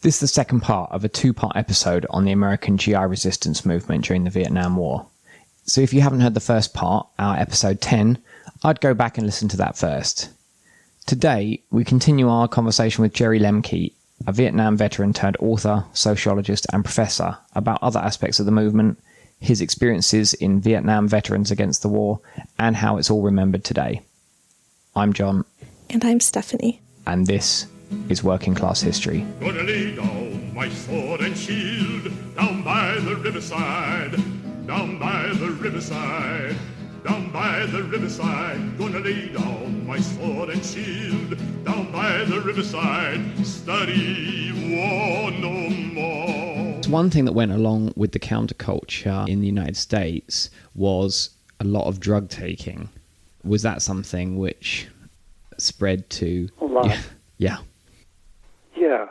This is the second part of a two-part episode on the American GI resistance movement during the Vietnam War. So if you haven't heard the first part, our episode 10, I'd go back and listen to that first. Today, we continue our conversation with Jerry Lembcke, a Vietnam veteran turned author, sociologist and professor, about other aspects of the movement, his experiences in Vietnam veterans against the war, and how it's all remembered today. I'm John. And I'm Stephanie. And this is Working Class History. Gonna lay down my sword and shield down by the riverside, down by the riverside, down by the riverside. Gonna lay down my sword and shield down by the riverside, study war no more. One thing that went along with the counterculture in the United States was a lot of drug taking. Was that something which spread to... A lot. Yeah. Yeah,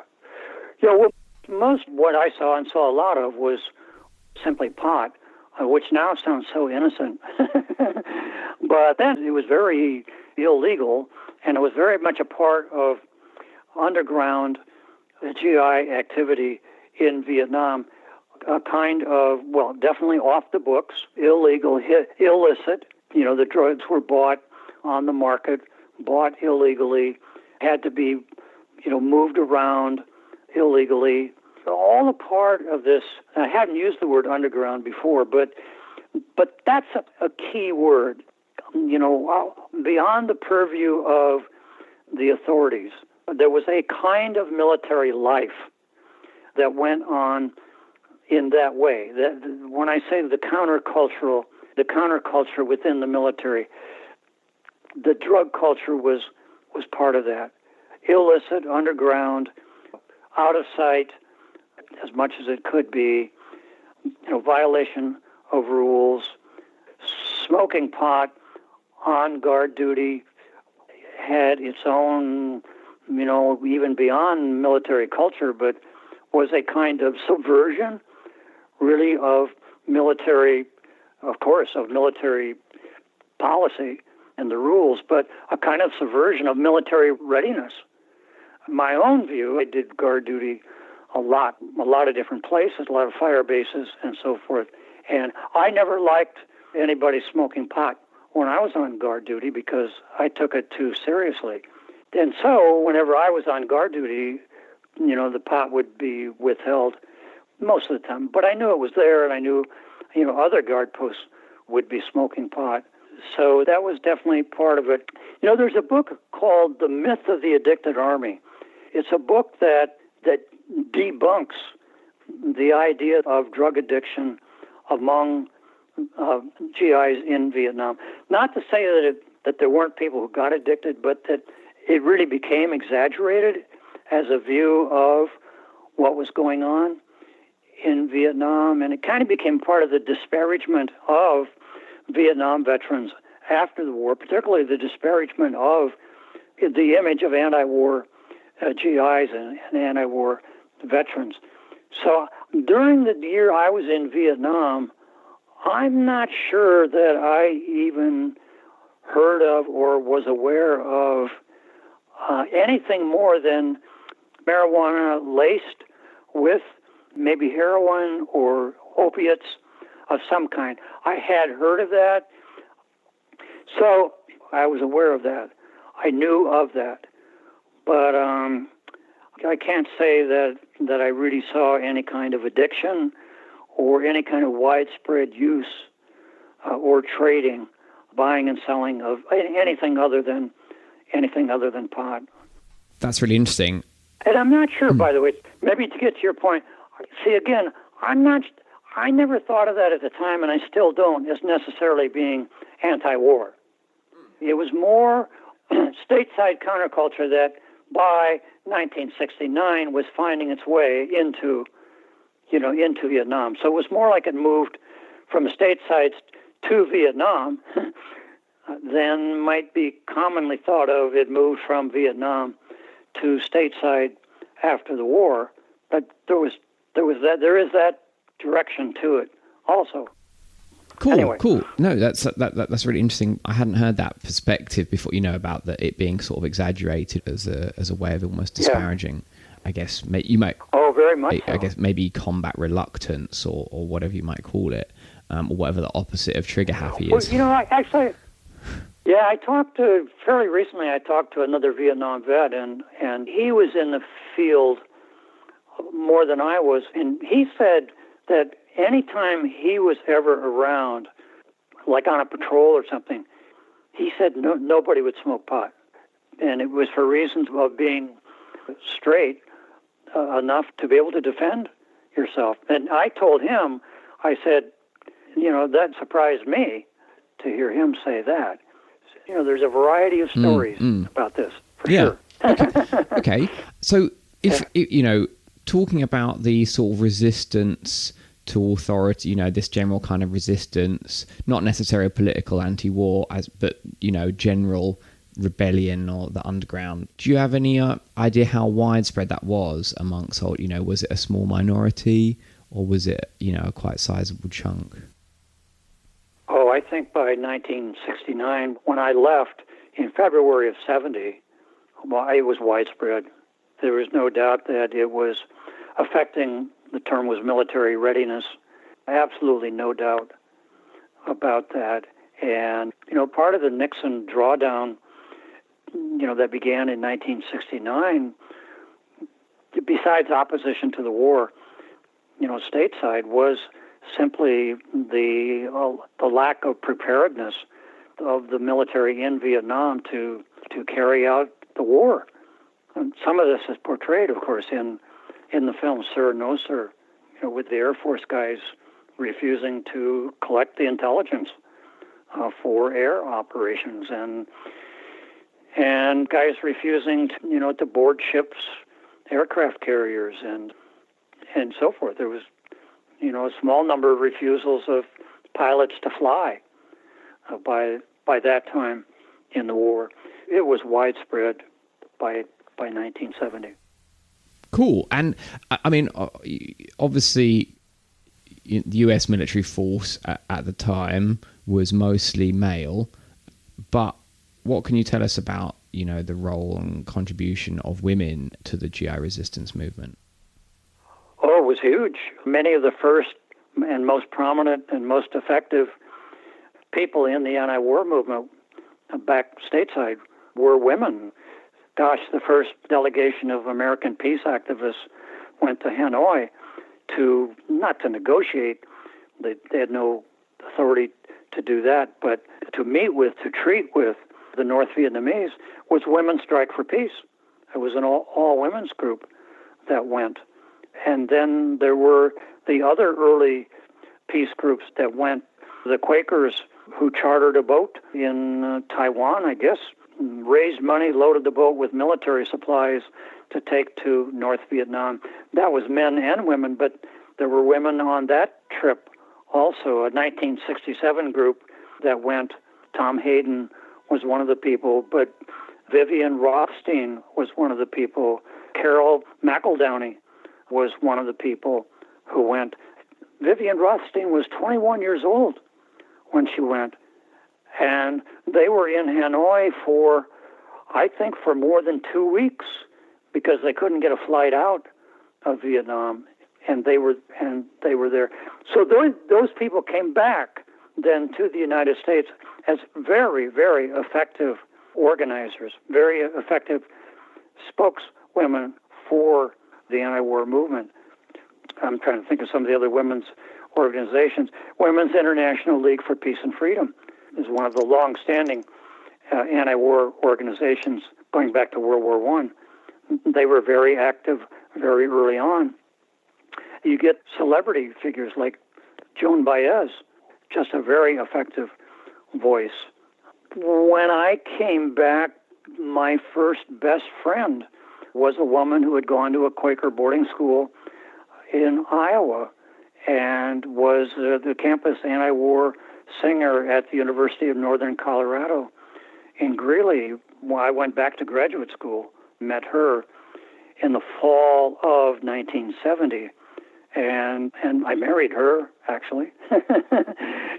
well, most what I saw and saw a lot of was simply pot, which now sounds so innocent. But then it was very illegal, and it was very much a part of underground GI activity in Vietnam, a kind of, well, definitely off the books, illegal, illicit. You know, the drugs were bought on the market, bought illegally, had to be, moved around illegally. All a part of this. I hadn't used the word underground before, but that's a key word. Beyond the purview of the authorities, there was a kind of military life that went on in that way. That when I say the counterculture within the military, the drug culture was part of that. Illicit, underground, out of sight, as much as it could be, violation of rules, smoking pot on guard duty had its own, even beyond military culture, but was a kind of subversion, really, of military policy and the rules, but a kind of subversion of military readiness. My own view, I did guard duty a lot of different places, a lot of fire bases and so forth, and I never liked anybody smoking pot when I was on guard duty because I took it too seriously. And so whenever I was on guard duty, the pot would be withheld most of the time. But I knew it was there, and I knew, other guard posts would be smoking pot. So that was definitely part of it. There's a book called The Myth of the Addicted Army. It's a book that debunks the idea of drug addiction among GIs in Vietnam. Not to say that there weren't people who got addicted, but that it really became exaggerated as a view of what was going on in Vietnam, and it kind of became part of the disparagement of Vietnam veterans after the war, particularly the disparagement of the image of anti-war GIs and anti-war veterans. So during the year I was in Vietnam, I'm not sure that I even heard of or was aware of anything more than marijuana laced with maybe heroin or opiates of some kind. I had heard of that, so I was aware of that. I knew of that, but I can't say that I really saw any kind of addiction or any kind of widespread use or trading, buying and selling of anything other than pot. That's really interesting. And I'm not sure, by the way, maybe to get to your point, see, again, I never thought of that at the time, and I still don't, as necessarily being anti-war. It was more stateside counterculture that by 1969 was finding its way into Vietnam. So it was more like it moved from the stateside to Vietnam than might be commonly thought of. It moved from Vietnam to stateside after the war, but there is that direction to it also. Cool. No, that's really interesting. I hadn't heard that perspective before. About it being sort of exaggerated as a way of almost disparaging. I guess you might. Oh, very much so. I guess maybe combat reluctance or whatever you might call it, or whatever the opposite of trigger happy is. Well, fairly recently I talked to another Vietnam vet, and he was in the field more than I was, and he said that anytime he was ever around, like on a patrol or something, he said nobody would smoke pot. And it was for reasons of being straight enough to be able to defend yourself. And I told him, I said, that surprised me to hear him say that. There's a variety of stories about this, for sure. Okay. So if, talking about the sort of resistance to authority, this general kind of resistance, not necessarily political anti-war, but general rebellion or the underground. Do you have any idea how widespread that was amongst, was it a small minority or was it, a quite sizable chunk? Oh, I think by 1969, when I left in February of 70, it was widespread. There was no doubt that it was affecting, the term was military readiness. Absolutely no doubt about that. And, part of the Nixon drawdown, that began in 1969, besides opposition to the war, stateside, was simply the lack of preparedness of the military in Vietnam to carry out the war. And some of this is portrayed, of course, in the film Sir, No Sir, with the Air Force guys refusing to collect the intelligence for air operations, and guys refusing to board ships, aircraft carriers, and so forth. There was a small number of refusals of pilots to fly by that time in the war. It was widespread by 1970. Cool. And I mean, obviously, the U.S. military force at the time was mostly male, but what can you tell us about, the role and contribution of women to the GI resistance movement? Oh, it was huge. Many of the first and most prominent and most effective people in the anti-war movement back stateside were women. Gosh, the first delegation of American peace activists went to Hanoi not to negotiate. They had no authority to do that, but to treat with the North Vietnamese was Women's Strike for Peace. It was an all-women's group that went. And then there were the other early peace groups that went. The Quakers, who chartered a boat in Taiwan, I guess, raised money, loaded the boat with military supplies to take to North Vietnam. That was men and women, but there were women on that trip also. A 1967 group that went. Tom Hayden was one of the people, but Vivian Rothstein was one of the people. Carol McEldowney was one of the people who went. Vivian Rothstein was 21 years old when she went. And they were in Hanoi for more than 2 weeks because they couldn't get a flight out of Vietnam, and they were there. So those people came back then to the United States as very, very effective organizers, very effective spokeswomen for the anti-war movement. I'm trying to think of some of the other women's organizations. Women's International League for Peace and Freedom is one of the long-standing anti-war organizations going back to World War I. They were very active very early on. You get celebrity figures like Joan Baez, just a very effective voice. When I came back, my first best friend was a woman who had gone to a Quaker boarding school in Iowa and was the campus anti-war singer at the University of Northern Colorado in Greeley. When I went back to graduate school, met her in the fall of 1970, and I married her, actually.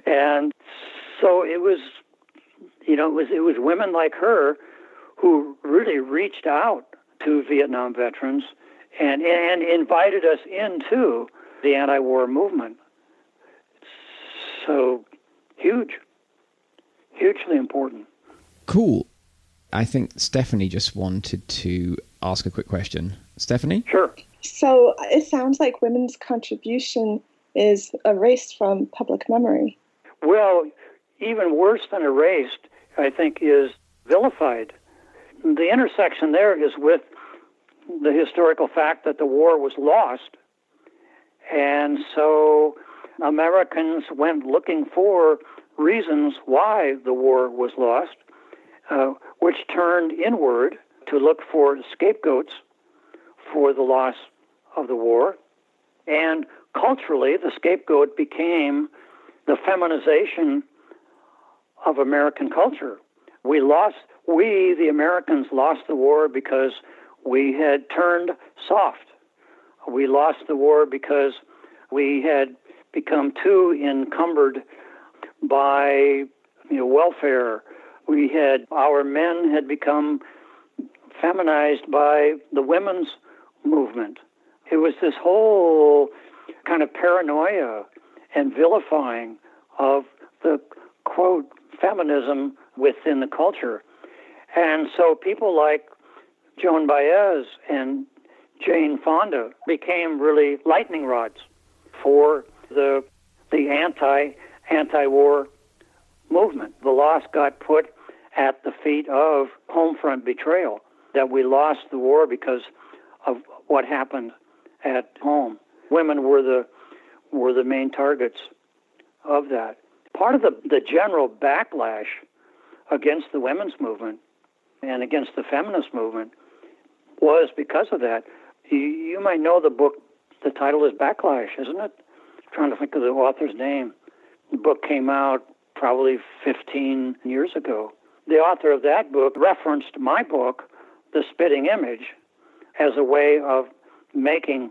And so it was women like her who really reached out to Vietnam veterans and invited us into the anti-war movement. So huge, hugely important. Cool. I think Stephanie just wanted to ask a quick question. Stephanie? Sure. So it sounds like women's contribution is erased from public memory. Well, even worse than erased, I think, is vilified. The intersection there is with the historical fact that the war was lost. And so Americans went looking for reasons why the war was lost, which turned inward to look for scapegoats for the loss of the war. And culturally, the scapegoat became the feminization of American culture. We, the Americans, lost the war because we had turned soft. We lost the war because we had become too encumbered by welfare. Our men had become feminized by the women's movement. It was this whole kind of paranoia and vilifying of the, quote, feminism within the culture. And so people like Joan Baez and Jane Fonda became really lightning rods for the anti-war movement. The loss got put at the feet of home front betrayal, that we lost the war because of what happened at home. Women were the main targets of that. Part of the general backlash against the women's movement and against the feminist movement was because of that. You might know the book, the title is Backlash, isn't it? I'm trying to think of the author's name. The book came out probably 15 years ago. The author of that book referenced my book, The Spitting Image, as a way of making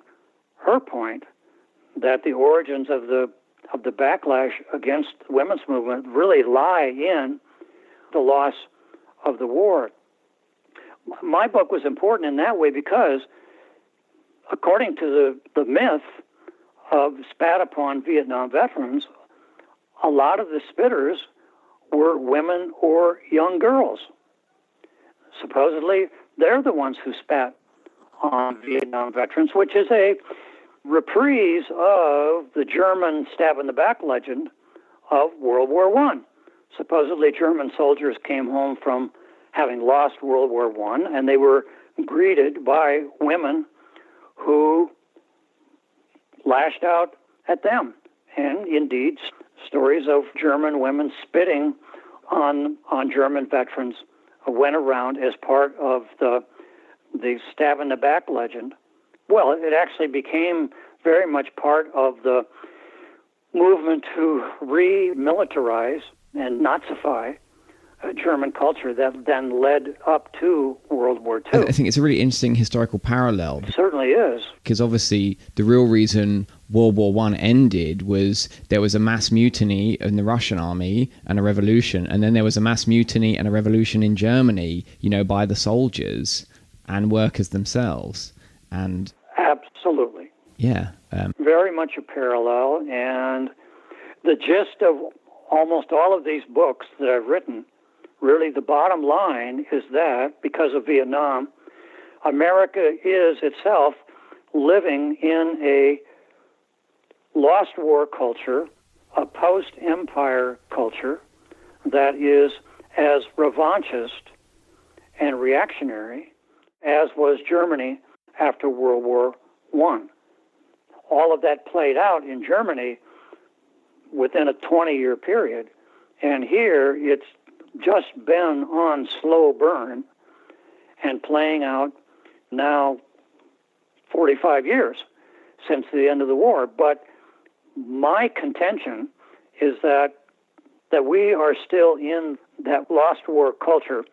her point that the origins of the backlash against the women's movement really lie in the loss of the war. My book was important in that way because, according to the myth of spat upon Vietnam veterans, a lot of the spitters were women or young girls. Supposedly, they're the ones who spat on Vietnam veterans, which is a reprise of the German stab-in-the-back legend of World War I. Supposedly, German soldiers came home from having lost World War I, and they were greeted by women who lashed out at them. And indeed, stories of German women spitting on German veterans went around as part of the stab-in-the-back legend. Well, it actually became very much part of the movement to remilitarize and Nazify German culture that then led up to World War II. I think it's a really interesting historical parallel. It certainly is. Because obviously the real reason World War I ended was there was a mass mutiny in the Russian army and a revolution, and then there was a mass mutiny and a revolution in Germany, by the soldiers and workers themselves. And absolutely. Yeah. Very much a parallel, and the gist of almost all of these books that I've written, really the bottom line is that because of Vietnam, America is itself living in a lost war culture, a post-empire culture that is as revanchist and reactionary as was Germany after World War I. All of that played out in Germany within a 20-year period, and here it's just been on slow burn and playing out now 45 years since the end of the war. But my contention is that we are still in that lost war culture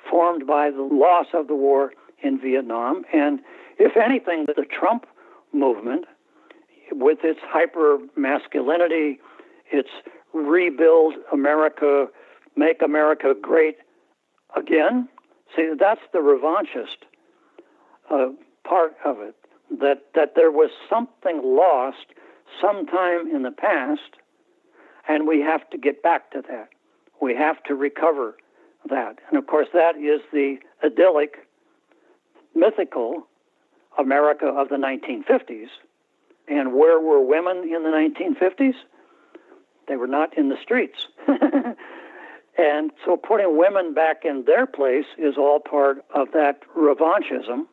formed by the loss of the war in Vietnam. And if anything, the Trump movement, with its hyper-masculinity, its rebuild America, make America great again, see, that's the revanchist part of it, that there was something lost sometime in the past, and we have to get back to that. We have to recover that. And of course, that is the idyllic, mythical America of the 1950s. And where were women in the 1950s? They were not in the streets. And so putting women back in their place is all part of that revanchism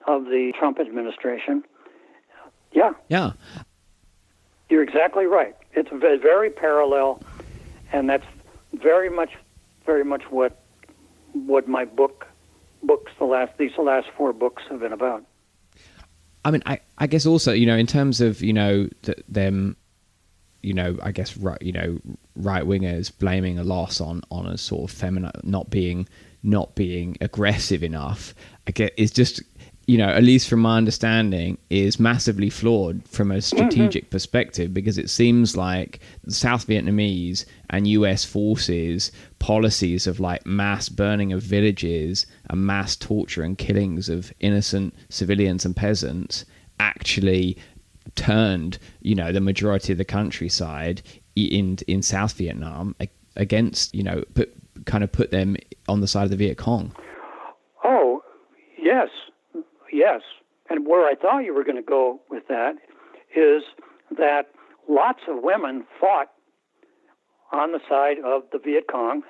of the Trump administration. Yeah. Yeah. You're exactly right. It's very parallel, and that's very much what my these last 4 books have been about. I mean, I guess also, in terms of, them, I guess, right wingers blaming a loss on a sort of feminine, not being aggressive enough, I guess is just, at least from my understanding, is massively flawed from a strategic perspective, because it seems like the South Vietnamese and US forces policies of like mass burning of villages and mass torture and killings of innocent civilians and peasants actually turned, the majority of the countryside in South Vietnam against, put them on the side of the Viet Cong. Oh, yes. Yes, and where I thought you were going to go with that is that lots of women fought on the side of the Viet Cong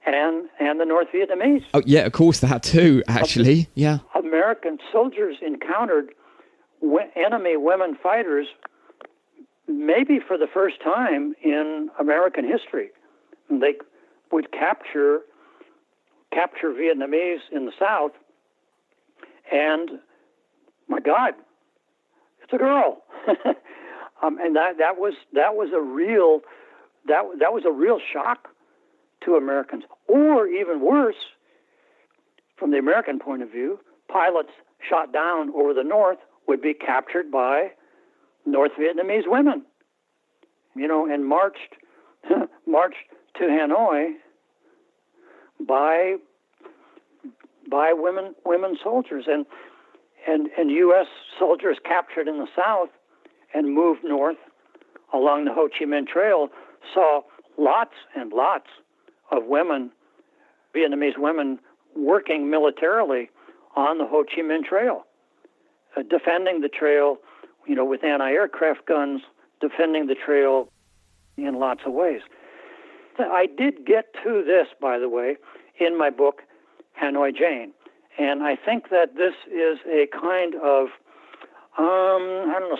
and the North Vietnamese. Oh, yeah, of course, that too, actually, yeah. American soldiers encountered enemy women fighters maybe for the first time in American history. They would capture Vietnamese in the South. And my God, it's a girl, and that was a real shock to Americans. Or even worse, from the American point of view, pilots shot down over the north would be captured by North Vietnamese women, and marched to Hanoi by women soldiers, and U.S. soldiers captured in the South and moved north along the Ho Chi Minh Trail saw lots and lots of women, Vietnamese women, working militarily on the Ho Chi Minh Trail, defending the trail, with anti-aircraft guns, defending the trail in lots of ways. I did get to this, by the way, in my book, Hanoi Jane. And I think that this is a kind of,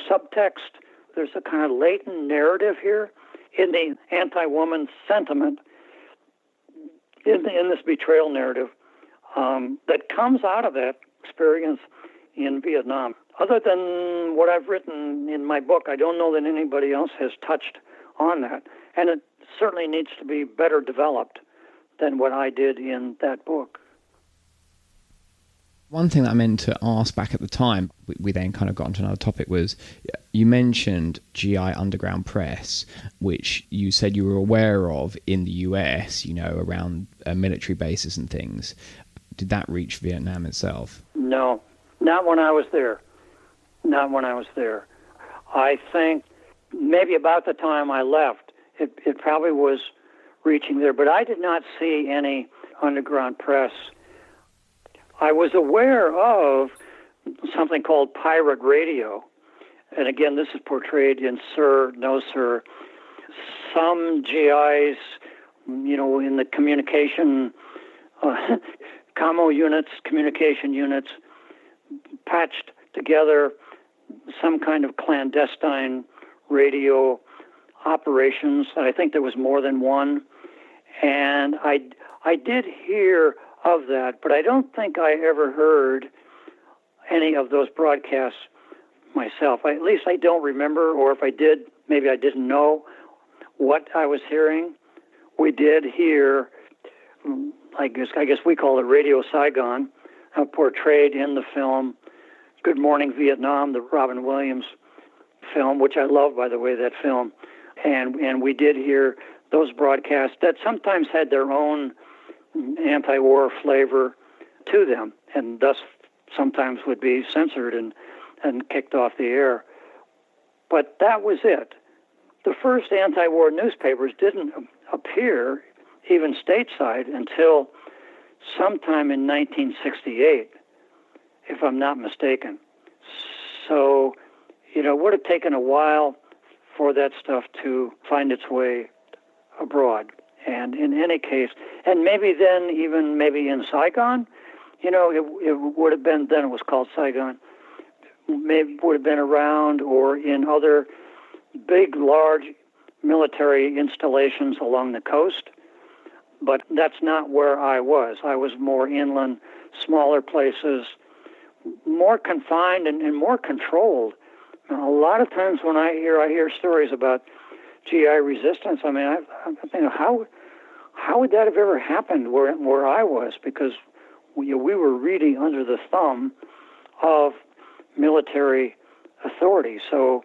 subtext. There's a kind of latent narrative here in the anti-woman sentiment, in this betrayal narrative, that comes out of that experience in Vietnam. Other than what I've written in my book, I don't know that anybody else has touched on that. And it certainly needs to be better developed than what I did in that book. One thing that I meant to ask back at the time, we then kind of got onto another topic, was you mentioned GI Underground Press, which you said you were aware of in the US, around military bases and things. Did that reach Vietnam itself? No, not when I was there. I think maybe about the time I left, it probably was reaching there, but I did not see any underground press. I was aware of something called pirate radio. And again, this is portrayed in Sir, No Sir. Some GIs, in the communication, communication units, patched together some kind of clandestine radio operations. I think there was more than one. And I did hear of that, but I don't think I ever heard any of those broadcasts myself. At least I don't remember, or if I did, maybe I didn't know what I was hearing. We did hear, I guess we call it Radio Saigon, portrayed in the film Good Morning Vietnam, the Robin Williams film, which I love, by the way, that film. And we did hear those broadcasts that sometimes had their own anti-war flavor to them, and thus sometimes would be censored and kicked off the air. But that was it. The first anti-war newspapers didn't appear, even stateside, until sometime in 1968, if I'm not mistaken. So, it would have taken a while for that stuff to find its way abroad. And in any case, and maybe then, even maybe in Saigon, it would have been, then it was called Saigon, maybe would have been around, or in other big, large military installations along the coast. But that's not where I was. I was more inland, smaller places, more confined and more controlled. And a lot of times when I hear stories about GI resistance, I mean, I'm thinking, how would that have ever happened where I was? Because we were really under the thumb of military authority. So,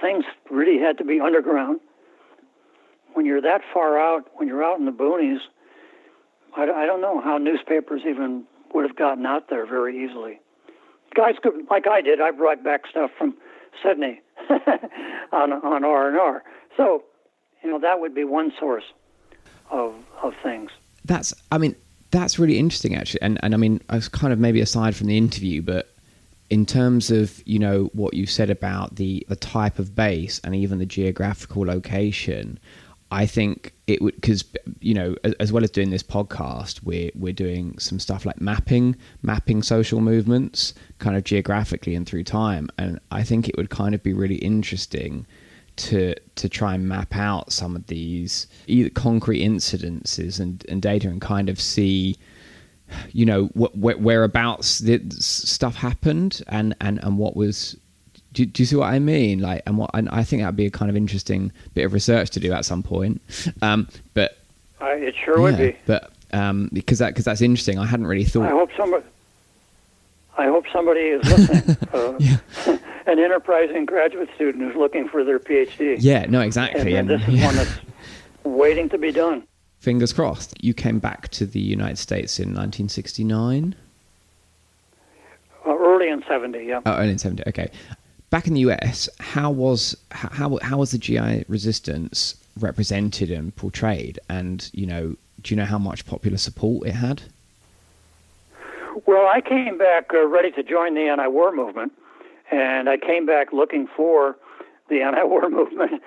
things really had to be underground. When you're that far out, when you're out in the boonies, I don't know how newspapers even would have gotten out there very easily. Guys could, like I did, I brought back stuff from Sydney on R&R. So, that would be one source of things. That's really interesting, actually. And I mean, I was kind of maybe aside from the interview, but in terms of, what you said about the type of base and even the geographical location, I think it would, because, as well as doing this podcast, we're doing some stuff like mapping social movements kind of geographically and through time. And I think it would kind of be really interesting to try and map out some of these either concrete incidences and data and kind of see, whereabouts the stuff happened and what was. Do you see what I mean? Like, and I think that'd be a kind of interesting bit of research to do at some point. But it sure would be. But because that's interesting. I hadn't really thought. I hope somebody is listening. An enterprising graduate student who's looking for their PhD. Yeah. No. Exactly. And this is one that's waiting to be done. Fingers crossed. You came back to the United States in 1969. Early in 70. Yeah. Oh, early in 70. Okay. Back in the US, how was the GI resistance represented and portrayed? And do you know how much popular support it had? Well, I came back ready to join the anti-war movement, and I came back looking for the anti-war movement.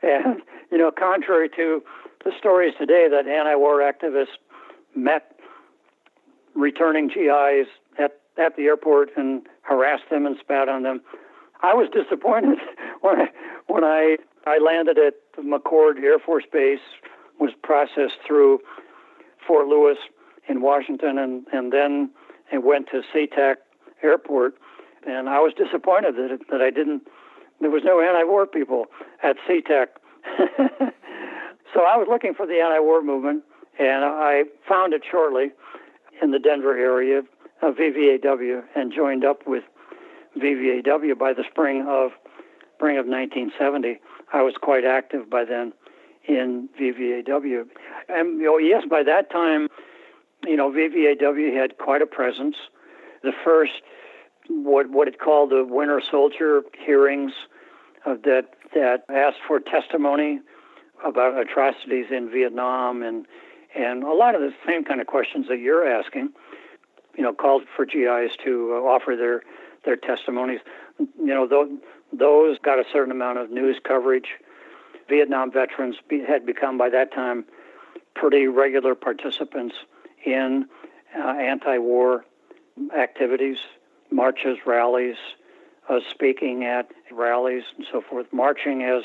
And contrary to the stories today that anti-war activists met returning GIs at the airport and harassed them and spat on them, I was disappointed when I landed at McChord Air Force Base, was processed through Fort Lewis in Washington, and then it went to SeaTac Airport, and I was disappointed that I didn't. There was no anti-war people at SeaTac, so I was looking for the anti-war movement, and I found it shortly in the Denver area of VVAW, and joined up with VVAW by the spring of 1970. I was quite active by then in VVAW. And yes, by that time, VVAW had quite a presence. The first, what it called the Winter Soldier hearings that asked for testimony about atrocities in Vietnam and a lot of the same kind of questions that you're asking, called for GIs to offer their testimonies. Those got a certain amount of news coverage. Vietnam veterans had become, by that time, pretty regular participants in anti-war activities, marches, rallies, speaking at rallies and so forth, marching as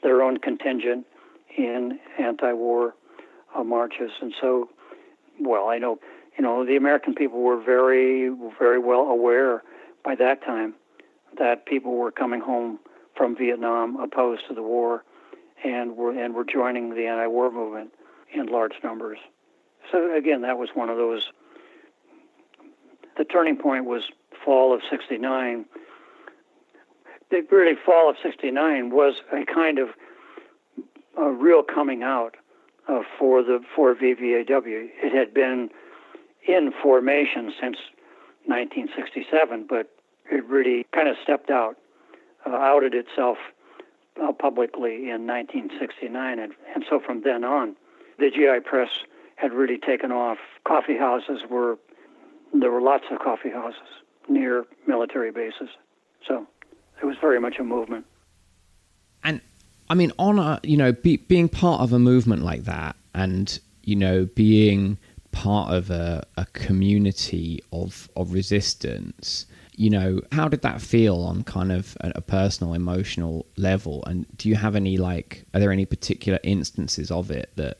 their own contingent in anti-war marches. And so, I know, the American people were very, very well aware by that time that people were coming home from Vietnam opposed to the war and were joining the anti-war movement in large numbers. So again, that was one of those. The turning point was fall of '69. The really fall of '69 was a kind of a real coming out for VVAW. It had been in formation since 1967, but it really kind of stepped out, outed itself publicly in 1969. And so from then on, the GI Press had really taken off. There were lots of coffee houses near military bases. So it was very much a movement. And I mean, being part of a movement like that, and, being part of a community of resistance, how did that feel on kind of a personal, emotional level? And do you have any, are there any particular instances of it that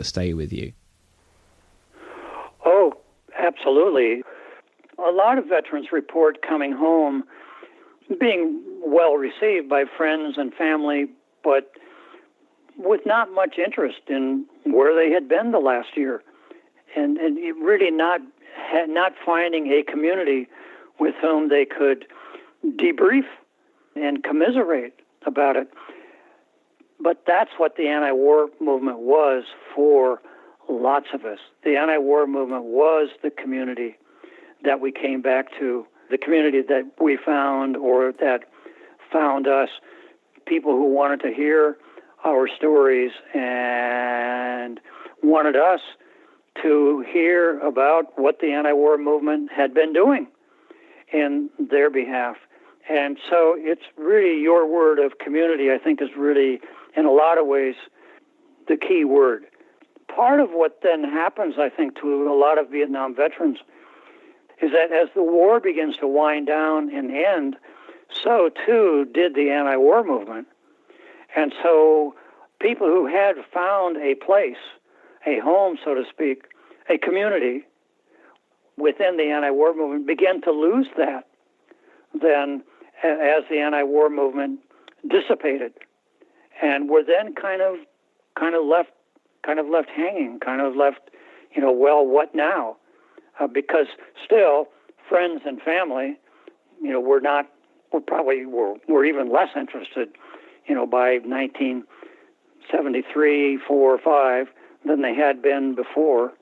stay with you? Oh, absolutely. A lot of veterans report coming home being well received by friends and family, but with not much interest in where they had been the last year, and really not finding a community with whom they could debrief and commiserate about it. But that's what the anti-war movement was for lots of us. The anti-war movement was the community that we came back to, the community that we found or that found us, people who wanted to hear our stories and wanted us to hear about what the anti-war movement had been doing in their behalf. And so it's really, your word of community, I think, is really, in a lot of ways, the key word. Part of what then happens, I think, to a lot of Vietnam veterans is that as the war begins to wind down and end, so too did the anti-war movement. And so people who had found a place, a home, so to speak, a community within the anti-war movement began to lose that then as the anti-war movement dissipated, and were then kind of left hanging, well, what now? Because still, friends and family, were even less interested, by 1973, 4 or 5 than they had been before.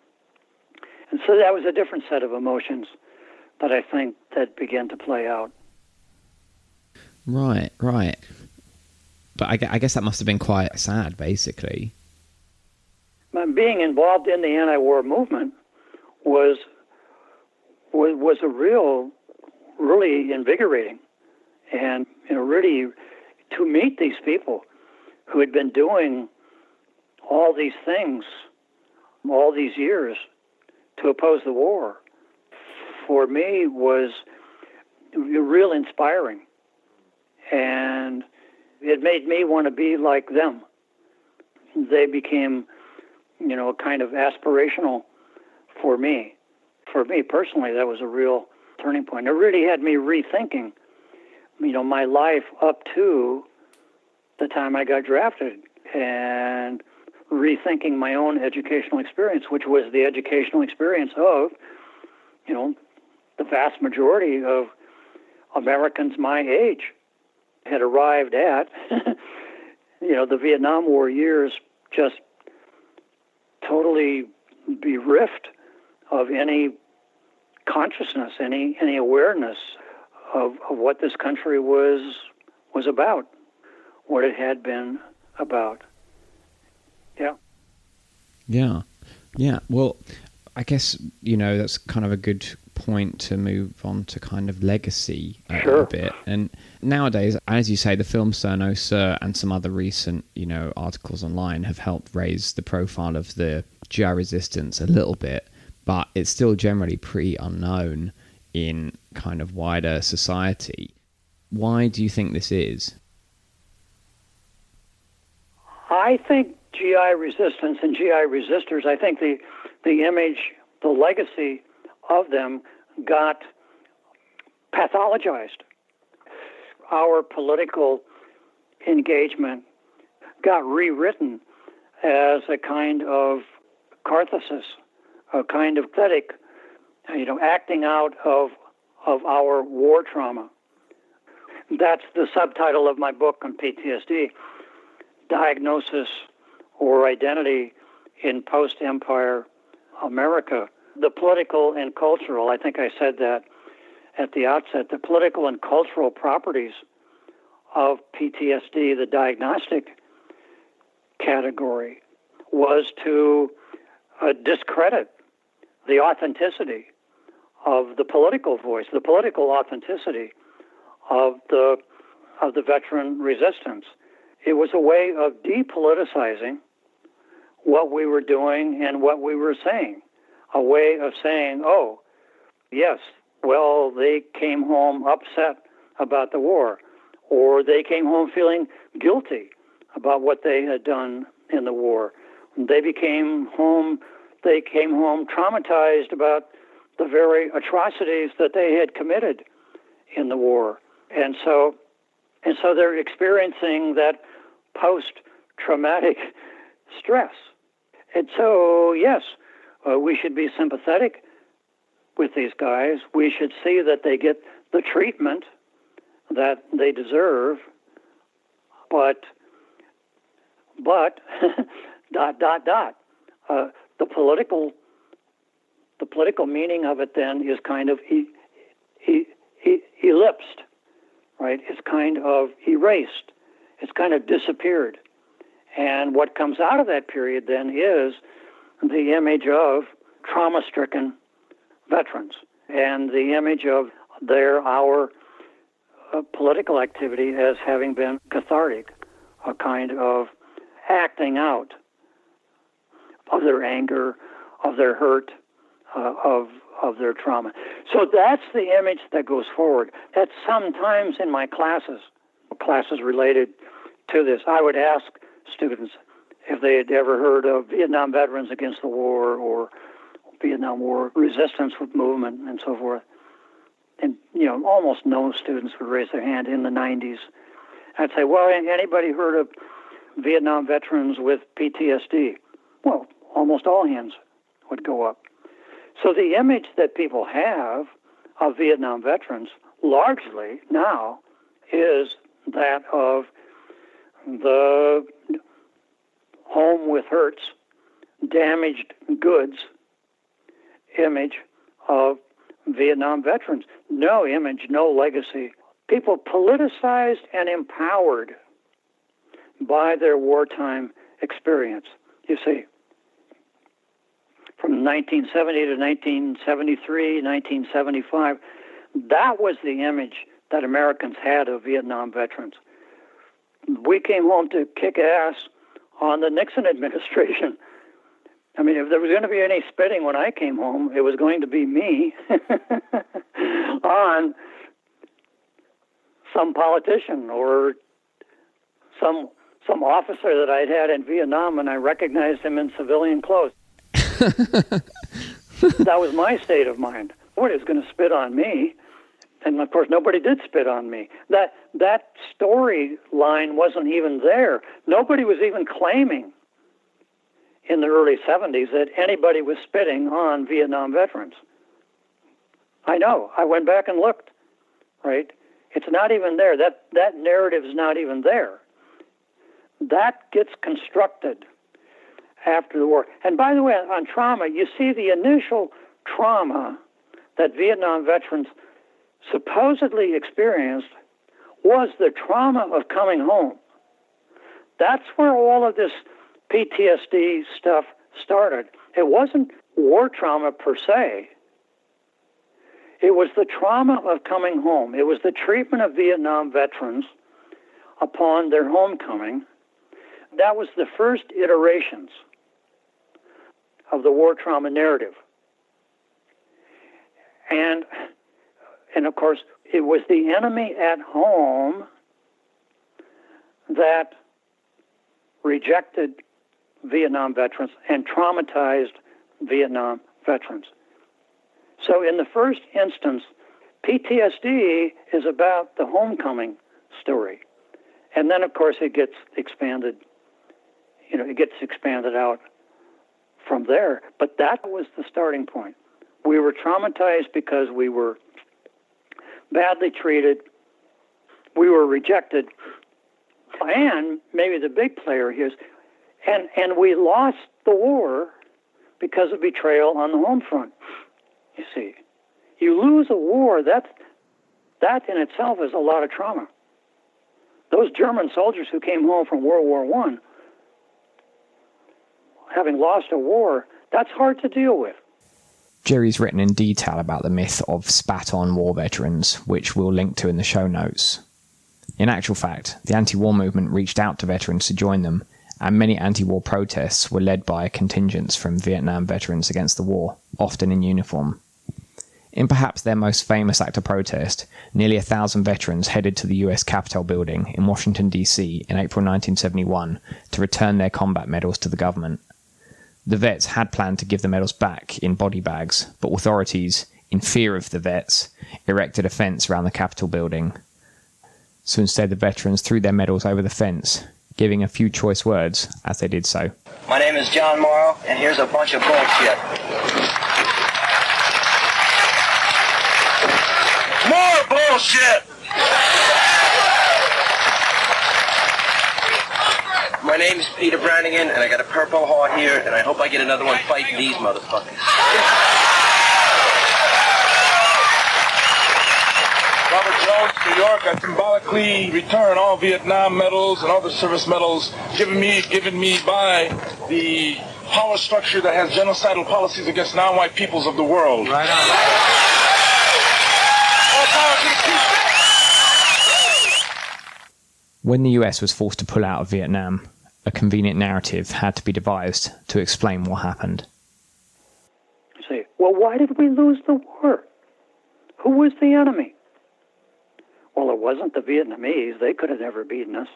And so that was a different set of emotions that I think that began to play out. Right. But I guess that must have been quite sad, basically. Being involved in the anti-war movement was a really invigorating, and really to meet these people who had been doing all these things all these years to oppose the war, for me was real inspiring, and it made me want to be like them. They became, kind of aspirational for me. For me personally, that was a real turning point. It really had me rethinking, my life up to the time I got drafted, and rethinking my own educational experience, which was the educational experience of, the vast majority of Americans my age had arrived at, the Vietnam War years just totally bereft of any consciousness, any awareness of what this country was about, what it had been about. Yeah. Well, I guess, that's kind of a good point to move on to kind of legacy a bit. And nowadays, as you say, the film Sir No Sir and some other recent, articles online have helped raise the profile of the GI resistance a little bit, but it's still generally pretty unknown in kind of wider society. Why do you think this is? I think GI resistance and GI resistors, I think the image, the legacy of them got pathologized. Our political engagement got rewritten as a kind of catharsis, a kind of pathetic, acting out of our war trauma. That's the subtitle of my book on PTSD, Diagnosis or Identity in Post-Empire America. The political and cultural, I think I said that, at the outset, the political and cultural properties of PTSD, the diagnostic category, was to discredit the authenticity of the political voice, the political authenticity of the veteran resistance. It was a way of depoliticizing what we were doing and what we were saying, a way of saying, oh, yes, well, they came home upset about the war, or they came home feeling guilty about what they had done in the war. They came home traumatized about the very atrocities that they had committed in the war. And so they're experiencing that post-traumatic stress. And so, yes, we should be sympathetic with these guys. We should see that they get the treatment that they deserve, but the political meaning of it then is kind of ellipsed, right? It's kind of erased. It's kind of disappeared. And what comes out of that period then is the image of trauma-stricken veterans and the image of our political activity as having been cathartic, a kind of acting out of their anger, of their hurt, of their trauma. So that's the image that goes forward. That sometimes in my classes related to this, I would ask students if they had ever heard of Vietnam Veterans Against the War or Vietnam War resistance movement and so forth. And, almost no students would raise their hand in the 90s. I'd say, well, anybody heard of Vietnam veterans with PTSD? Well, almost all hands would go up. So the image that people have of Vietnam veterans largely now is that of the home with hurts, damaged goods image of Vietnam veterans. No image, no legacy. People politicized and empowered by their wartime experience. You see, from 1970 to 1973, 1975, that was the image that Americans had of Vietnam veterans. We came home to kick ass on the Nixon administration. I mean, if there was going to be any spitting when I came home, it was going to be me on some politician or some officer that I'd had in Vietnam, and I recognized him in civilian clothes. That was my state of mind. What is going to spit on me? And of course, nobody did spit on me. That storyline wasn't even there. Nobody was even claiming in the early 70s that anybody was spitting on Vietnam veterans. I know. I went back and looked, right? It's not even there. That narrative is not even there. That gets constructed after the war. And by the way, on trauma, you see the initial trauma that Vietnam veterans supposedly experienced was the trauma of coming home. That's where all of this PTSD stuff started. It wasn't war trauma per se. It was the trauma of coming home. It was the treatment of Vietnam veterans upon their homecoming. That was the first iterations of the war trauma narrative. And of course, it was the enemy at home that rejected Vietnam veterans and traumatized Vietnam veterans. So in the first instance, PTSD is about the homecoming story. And then, of course, it gets expanded. It gets expanded out from there. But that was the starting point. We were traumatized because we were badly treated. We were rejected. And maybe the big player here is, and we lost the war because of betrayal on the home front. You see, you lose a war, That in itself is a lot of trauma. Those German soldiers who came home from World War I, having lost a war, that's hard to deal with. Jerry's written in detail about the myth of spat-on war veterans, which we'll link to in the show notes. In actual fact, the anti-war movement reached out to veterans to join them, and many anti-war protests were led by contingents from Vietnam veterans against the war, often in uniform. In perhaps their most famous act of protest, nearly 1,000 veterans headed to the US Capitol building in Washington, D.C. in April 1971 to return their combat medals to the government. The vets had planned to give the medals back in body bags, but authorities, in fear of the vets, erected a fence around the Capitol building. So instead the veterans threw their medals over the fence, giving a few choice words as they did so. My name is John Morrow, and here's a bunch of bullshit. More bullshit! My name is Peter Brannigan, and I got a Purple Heart here, and I hope I get another one fighting these motherfuckers. Robert Jones, New York, I symbolically return all Vietnam medals and other service medals given me by the power structure that has genocidal policies against non-white peoples of the world. Right on. All power to the people. When the US was forced to pull out of Vietnam, a convenient narrative had to be devised to explain what happened. You say, well, why did we lose the war? Who was the enemy? Well, it wasn't the Vietnamese. They could have never beaten us.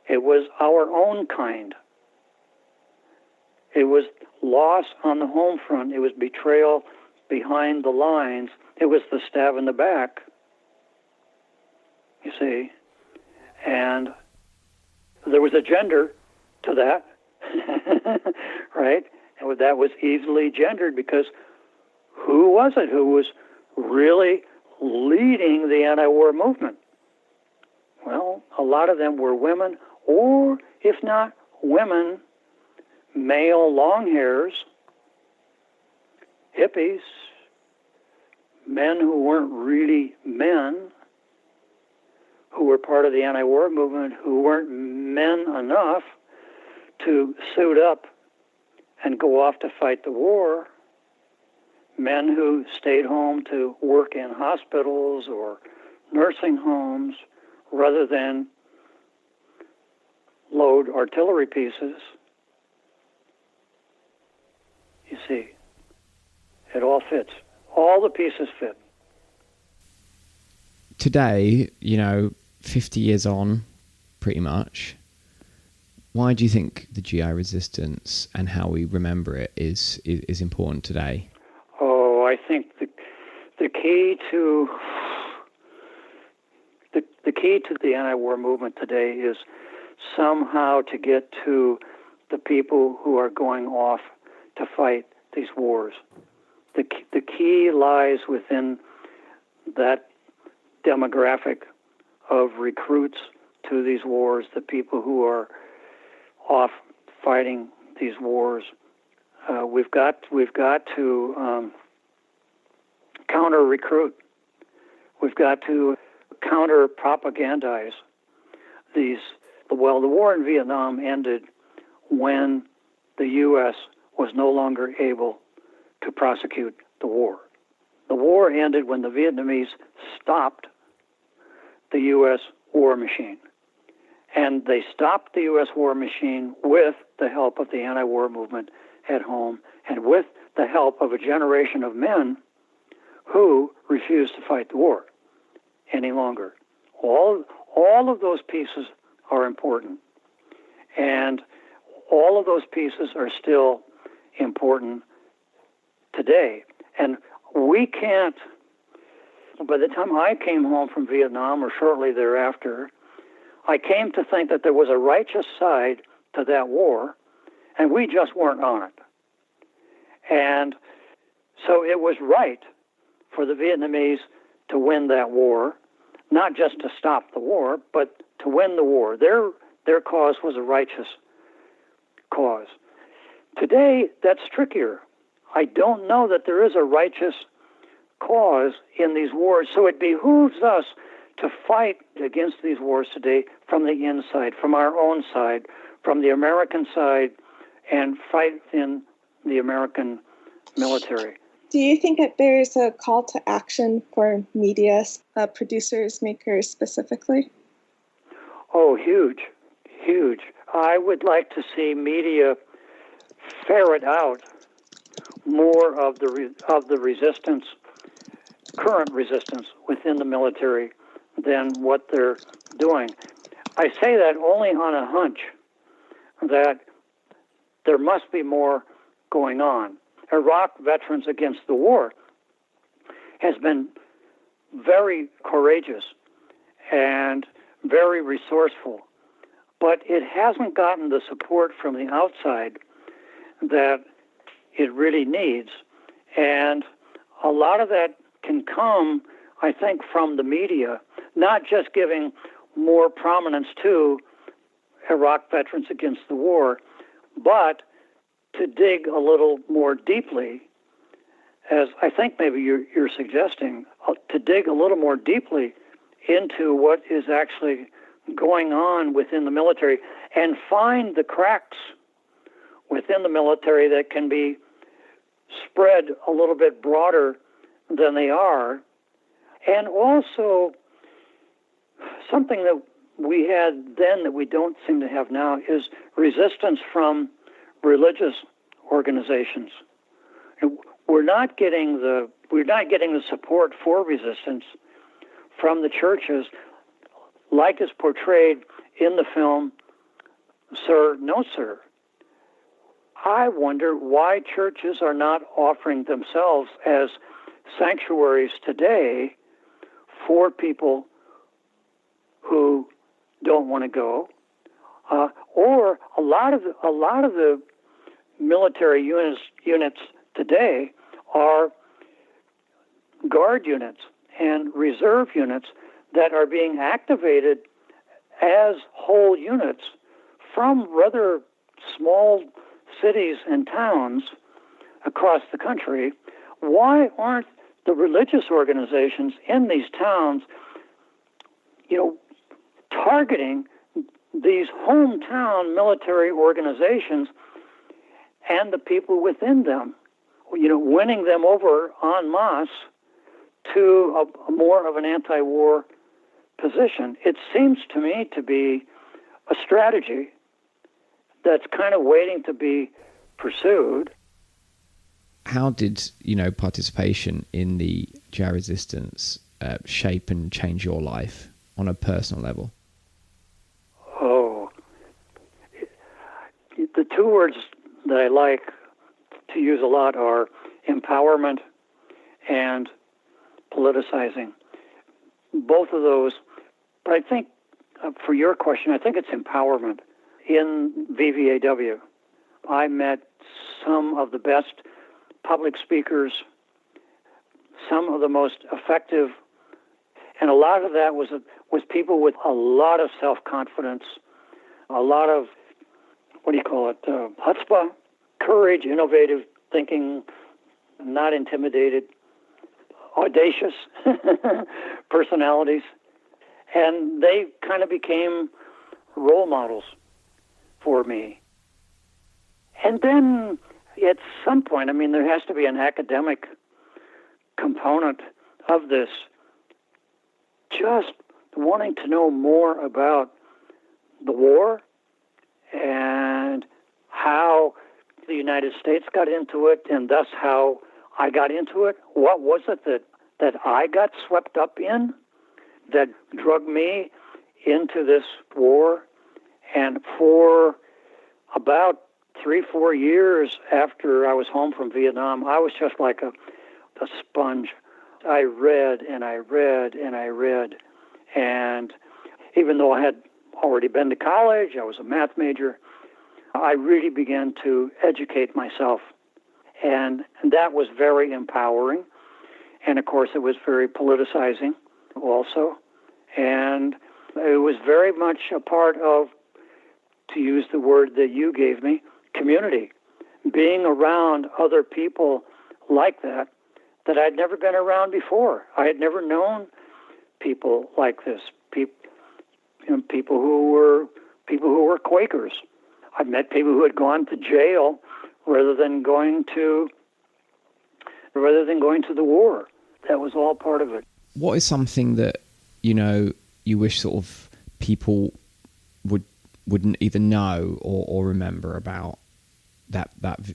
It was our own kind. It was loss on the home front. It was betrayal behind the lines. It was the stab in the back. You see? And there was a gender to that, right? And that was easily gendered because who was it who was really leading the anti-war movement? Well, a lot of them were women, or if not women, male long hairs, hippies, men who weren't really men, who were part of the anti-war movement, who weren't men enough to suit up and go off to fight the war, men who stayed home to work in hospitals or nursing homes rather than load artillery pieces. You see, it all fits. All the pieces fit. Today, 50 years on, pretty much, why do you think the GI resistance and how we remember it is important today? Oh, I think the key to the anti-war movement today is somehow to get to the people who are going off to fight these wars. The key lies within that demographic of recruits to these wars, the people who are off fighting these wars. We've got to counter-recruit. We've got to counter-propagandize these. Well, the war in Vietnam ended when the U.S. was no longer able to prosecute the war. The war ended when the Vietnamese stopped the U.S. war machine. And they stopped the U.S. war machine with the help of the anti-war movement at home and with the help of a generation of men who refused to fight the war any longer. All of those pieces are important. And all of those pieces are still important today. And we can't, by the time I came home from Vietnam or shortly thereafter, I came to think that there was a righteous side to that war, and we just weren't on it. And so it was right for the Vietnamese to win that war, not just to stop the war, but to win the war. Their cause was a righteous cause. Today, that's trickier. I don't know that there is a righteous cause in these wars. So it behooves us to fight against these wars today from the inside, from our own side, from the American side, and fight in the American military. Do you think that there's a call to action for media producers, makers specifically? Oh, huge, huge. I would like to see media ferret out more of the resistance, current resistance within the military than what they're doing. I say that only on a hunch that there must be more going on. Iraq Veterans Against the War has been very courageous and very resourceful, but it hasn't gotten the support from the outside that it really needs. And a lot of that can come, I think, from the media, not just giving more prominence to Iraq Veterans Against the War, but to dig a little more deeply, as I think maybe you're suggesting, to dig a little more deeply into what is actually going on within the military and find the cracks within the military that can be spread a little bit broader than they are. And also, something that we had then that we don't seem to have now is resistance from religious organizations. We're not getting the support for resistance from the churches like is portrayed in the film Sir, No Sir. I wonder why churches are not offering themselves as sanctuaries today for people who don't want to go, or a lot of the military units today are guard units and reserve units that are being activated as whole units from rather small cities and towns across the country. Why aren't the religious organizations in these towns, targeting these hometown military organizations and the people within them, winning them over en masse to a more of an anti-war position? It seems to me to be a strategy that's kind of waiting to be pursued. How did, participation in the GI resistance shape and change your life on a personal level? Oh, the two words that I like to use a lot are empowerment and politicizing. Both of those, but I think for your question, I think it's empowerment. In VVAW, I met some of the best public speakers, some of the most effective, and a lot of that was people with a lot of self-confidence, a lot of, chutzpah, courage, innovative thinking, not intimidated, audacious personalities. And they kind of became role models for me. And then at some point, there has to be an academic component of this, just wanting to know more about the war and how the United States got into it, and thus how I got into it. What was it that I got swept up in that drug me into this war? And for about 3-4 years after I was home from Vietnam, I was just like a sponge. I read and I read and I read. And even though I had already been to college, I was a math major, I really began to educate myself. And that was very empowering. And of course, it was very politicizing also. And it was very much a part of, to use the word that you gave me, community. Being around other people like that that I'd never been around before. I had never known people like this, people who were Quakers. I've met people who had gone to jail rather than going to the war. That was all part of it. What is something that, you wish sort of people wouldn't either know or remember about that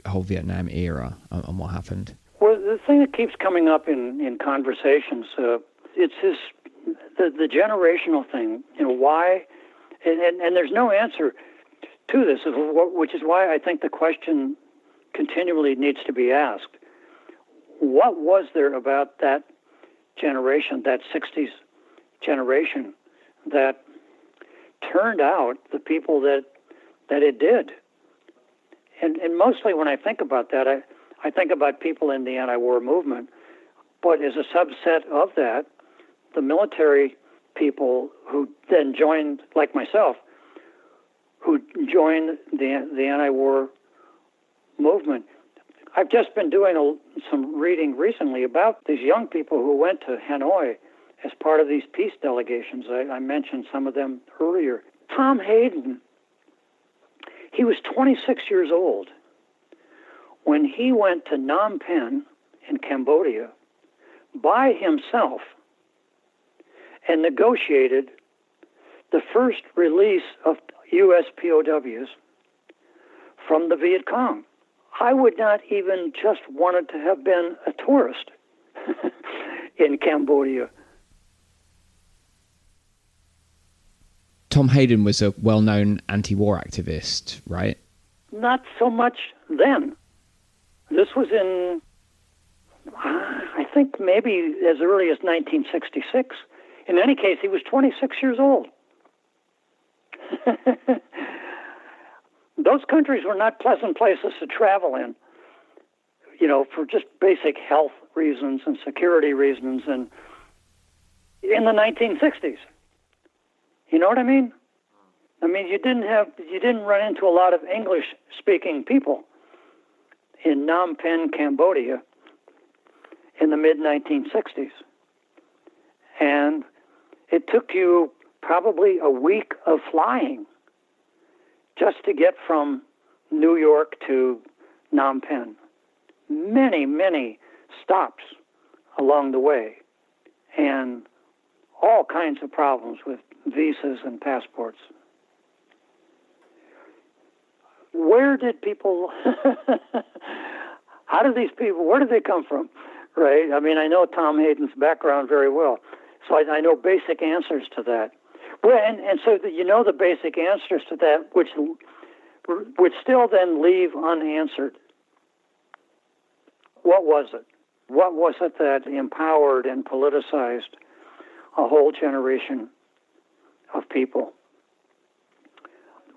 whole Vietnam era and what happened? Well, the thing that keeps coming up in conversations, it's the generational thing. Why? And there's no answer to this, which is why I think the question continually needs to be asked. What was there about that generation, that 60s generation, that turned out the people that it did? And mostly when I think about that, I think about people in the anti-war movement. But as a subset of that, the military people who then joined, like myself, who joined the anti-war movement. I've just been doing some reading recently about these young people who went to Hanoi as part of these peace delegations. I mentioned some of them earlier. Tom Hayden, he was 26 years old when he went to Phnom Penh in Cambodia by himself and negotiated the first release of U.S. POWs from the Viet Cong. I would not even just wanted to have been a tourist in Cambodia. Tom Hayden was a well-known anti-war activist, right? Not so much then. This was in, I think, maybe as early as 1966. In any case, he was 26 years old. Those countries were not pleasant places to travel in, for just basic health reasons and security reasons. And in the 1960s, you know what I mean? I mean, you didn't run into a lot of English-speaking people in Phnom Penh, Cambodia, in the mid-1960s, and it took you probably a week of flying just to get from New York to Phnom Penh. Many, many stops along the way, and all kinds of problems with visas and passports. Where did people, where did they come from, right? I mean, I know Tom Hayden's background very well, so I know basic answers to that. Well, and so the basic answers to that, which still then leave unanswered. What was it? What was it that empowered and politicized a whole generation of people?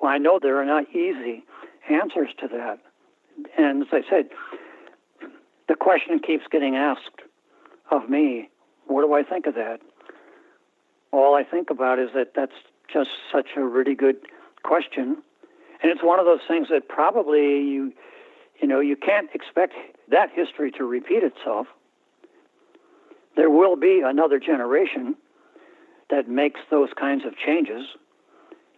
Well, I know there are not easy answers to that. And as I said, the question keeps getting asked of me, what do I think of that? All I think about is that that's just such a really good question. And it's one of those things that probably you can't expect that history to repeat itself. There will be another generation that makes those kinds of changes.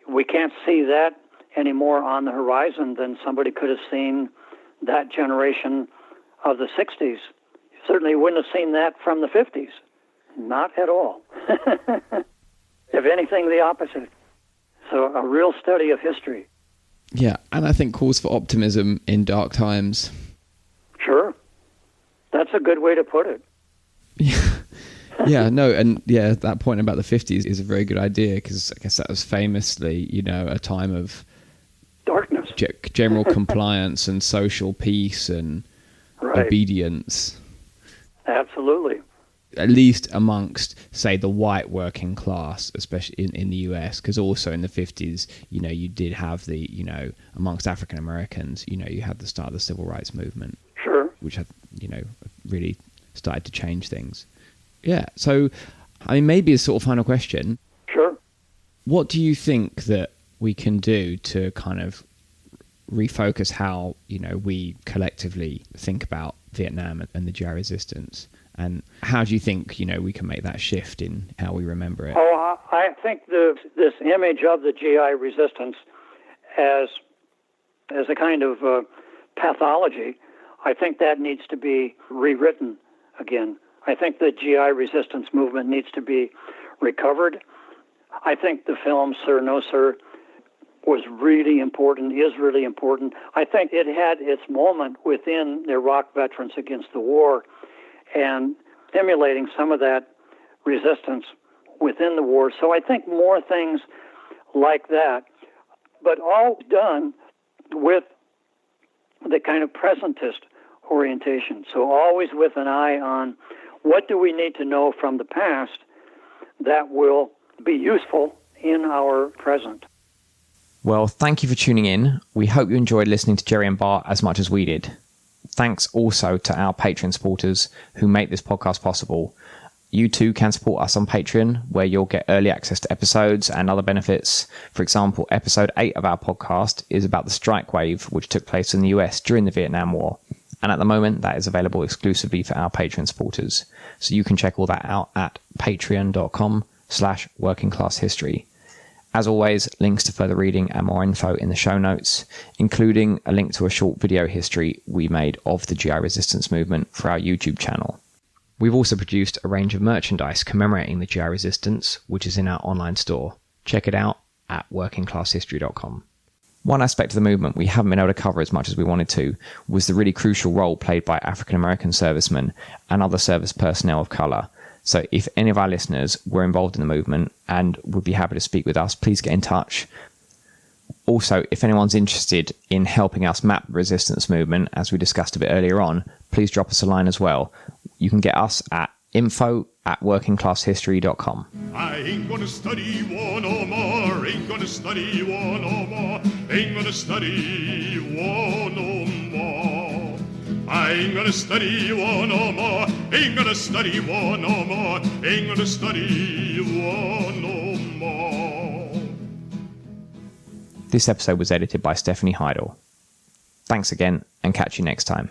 We can't see that any more on the horizon than somebody could have seen that generation of the 60s. Certainly wouldn't have seen that from the 50s. Not at all. If anything, the opposite. So a real study of history. Yeah, and I think calls for optimism in dark times. Sure. That's a good way to put it. Yeah, no, and yeah, that point about the 50s is a very good idea, because I guess that was famously, a time of darkness, general compliance and social peace and obedience. Absolutely. At least amongst, say, the white working class, especially in the US, because also in the 50s, you did have the, amongst African Americans, you had the start of the civil rights movement. Sure. Which had, really started to change things. Yeah. So, I mean, maybe a sort of final question. Sure. What do you think that we can do to kind of refocus how, we collectively think about Vietnam and the GI resistance? And how do you think, we can make that shift in how we remember it? Oh, I think this image of the GI resistance as a kind of pathology, I think that needs to be rewritten again. I think the GI resistance movement needs to be recovered. I think the film Sir No Sir was really important, is really important. I think it had its moment within the Iraq Veterans Against the War and stimulating some of that resistance within the war. So I think more things like that, but all done with the kind of presentist orientation. So always with an eye on what do we need to know from the past that will be useful in our present. Well, thank you for tuning in. We hope you enjoyed listening to Jerry and Bart as much as we did. Thanks also to our Patreon supporters who make this podcast possible. You too can support us on Patreon, where you'll get early access to episodes and other benefits. For example, episode 8 of our podcast is about the strike wave, which took place in the US during the Vietnam War. And at the moment, that is available exclusively for our Patreon supporters. So you can check all that out at patreon.com/workingclasshistory. As always, links to further reading and more info in the show notes, including a link to a short video history we made of the GI resistance movement for our YouTube channel. We've also produced a range of merchandise commemorating the GI resistance, which is in our online store. Check it out at workingclasshistory.com. One aspect of the movement we haven't been able to cover as much as we wanted to was the really crucial role played by African American servicemen and other service personnel of colour. So if any of our listeners were involved in the movement and would be happy to speak with us, please get in touch. Also, if anyone's interested in helping us map the resistance movement, as we discussed a bit earlier on, please drop us a line as well. You can get us at info@workingclasshistory.com. I ain't gonna study war no more, ain't gonna study war no more, ain't gonna study war no more. I ain't gonna study war no more, ain't gonna study war no more, ain't gonna study war no more. This episode was edited by Stephanie Heidel. Thanks again, and catch you next time.